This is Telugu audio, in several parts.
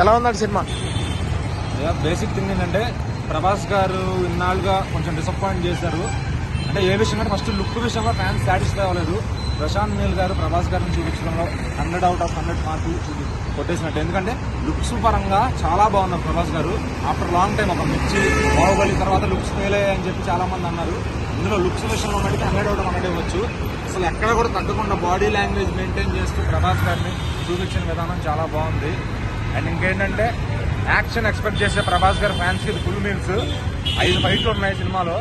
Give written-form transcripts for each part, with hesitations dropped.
ఎలా ఉందండి సినిమా? బేసిక్ థింగ్ ఏంటంటే ప్రభాస్ గారు ఇన్నాళ్ళుగా కొంచెం డిసప్పాయింట్ చేశారు. అంటే ఏ విషయం అంటే ఫస్ట్ లుక్ విషయంలో ఫ్యాన్స్ సాటిస్ఫై అవ్వలేదు. ప్రశాంత్ నీల్ గారు ప్రభాస్ గారిని చూపించడంలో 100/100 మార్కులు కొట్టేసినట్టు. ఎందుకంటే లుక్స్ పరంగా చాలా బాగున్నారు ప్రభాస్ గారు. ఆఫ్టర్ లాంగ్ టైం ఒక మిర్చి బాహుబలి తర్వాత లుక్స్ ఫెయిల్ అయ్యాయని చెప్పి చాలా మంది అన్నారు. ఇందులో లుక్స్ విషయంలో మటుకు 100/100 ఇవ్వచ్చు. అసలు ఎక్కడ కూడా తగ్గకుండా బాడీ లాంగ్వేజ్ మెయింటైన్ చేస్తూ ప్రభాస్ గారిని చూపించిన విధానం చాలా బాగుంది. అండ్ ఇంకేంటంటే యాక్షన్ ఎక్స్పెక్ట్ చేసే ప్రభాస్ గారి ఫ్యాన్స్ కి ఫుల్ మీల్స్. 5 ఫైట్లు ఉన్నాయి సినిమాలో.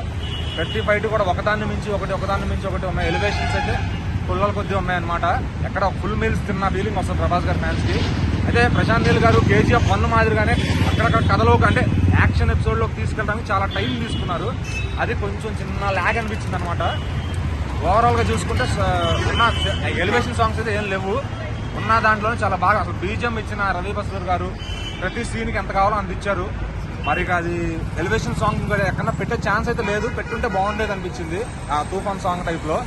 ప్రతి ఫైట్ కూడా ఒకదాన్ని మించి ఒకటి ఉన్నాయి. ఎలివేషన్స్ అయితే పుల్లల కొద్దీ ఉన్నాయన్నమాట. ఎక్కడ ఫుల్ మీల్స్ తిన్న ఫీలింగ్ వస్తుంది ప్రభాస్ గారి ఫ్యాన్స్ కి. అయితే ప్రశాంత్ నీల్ గారు KGF 1 మాదిరిగానే అక్కడక్కడ కథలోకి అంటే యాక్షన్ ఎపిసోడ్ లోకి తీసుకెళ్ళడానికి చాలా టైం తీసుకున్నారు. అది కొంచెం చిన్న ల్యాగ్ అనిపించింది అనమాట. ఓవరాల్ గా చూసుకుంటే ఎలివేషన్ సాంగ్స్ అయితే ఏం లేవు. ఉన్న దాంట్లోనే చాలా బాగా అసలు బీజిఎం ఇచ్చిన రవి బస్రూర్ గారు ప్రతి సీన్ కి ఎంత కావాలో అంత ఇచ్చారు. మరి అది ఎలివేషన్ సాంగ్ కూడా ఎక్కడన్నా పెట్టే ఛాన్స్ అయితే లేదు. పెట్టుంటే బాగుండేది అనిపించింది ఆ తూఫాన్ సాంగ్ టైప్ లో.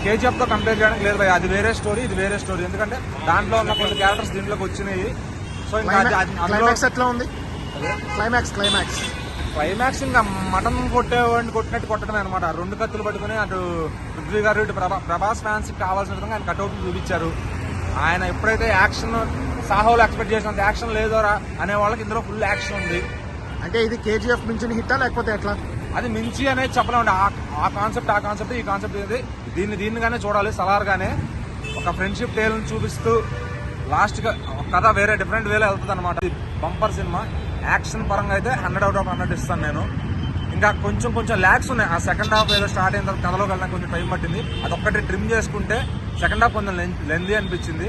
KGF తో కంపేర్ చేయడానికి లేదు భయ్. అది వేరే స్టోరీ, ఇది వేరే స్టోరీ. ఎందుకంటే దాంట్లో ఉన్న కొన్ని క్యారెక్టర్స్ దీంట్లోకి వచ్చినాయి. సో క్లైమాక్స్ ఎట్లా ఉంది? క్లైమాక్స్ ఇంకా మటన్ కొట్టేవాడిని కొట్టినట్టు కొట్టడమే అనమాట. 2 కత్తులు పట్టుకుని అటు పృథ్వీ గారు ఇటు ప్రభాస్ ఫ్యాన్స్ కి కావాల్సిన విధంగా ఆయన కట్అవుట్లు చూపించారు. ఆయన ఎప్పుడైతే యాక్షన్ సాహోలు ఎక్స్పెక్ట్ చేసినంత యాక్షన్ లేదోరా అనే వాళ్ళకి ఇందులో ఫుల్ యాక్షన్ ఉంది. అంటే ఇది KGF మించిన హిట్టా లేకపోతే ఎట్లా? అది మించి అనేది చెప్పలేమండి. ఆ కాన్సెప్ట్ ఈ కాన్సెప్ట్ ఇది దీన్నిగానే చూడాలి. సలార్ గానే ఒక ఫ్రెండ్షిప్ టేల్ చూపిస్తూ లాస్ట్ గా కథ వేరే డిఫరెంట్ వేలో వెళ్తుంది అనమాట. Bumper cinema. యాక్షన్ పరంగా అయితే 100/100 ఇస్తాను నేను. ఇంకా కొంచెం ల్యాక్స్ ఉన్నాయి. ఆ సెకండ్ హాఫ్ ఏదో స్టార్ట్ అయిన తర్వాత కథలోకి వెళ్ళడానికి కొంచెం టైం పట్టింది. అదొక్కటి ట్రిమ్ చేసుకుంటే సెకండ్ హాఫ్ కొంచెం లెందీ అనిపించింది.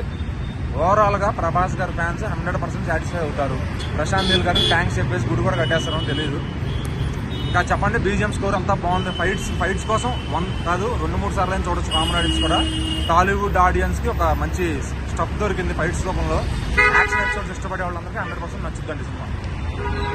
ఓవరాల్ గా ప్రభాస్ గారి ఫ్యాన్స్ 100% సాటిస్ఫై అవుతారు. ప్రశాంత్ నీల్ గారికి థ్యాంక్స్ చెప్పేసి గుడి కూడా కట్టేస్తారో తెలియదు. ఇంకా చెప్పండి, బీజిఎం స్కోర్ అంతా బాగుంది. ఫైట్స్ కోసం 1 కాదు 2-3 సార్లు చూడొచ్చు. కామన్ ఆడియన్స్ కూడా టాలీవుడ్ ఆడియన్స్ కి ఒక మంచి స్టఫ్ దొరికింది ఫైట్స్ రూపంలో. యాక్షన్ ఎపిసోడ్స్ ఇష్టపడే వాళ్ళందరికీ 100% నచ్చుద్దండి సినిమా.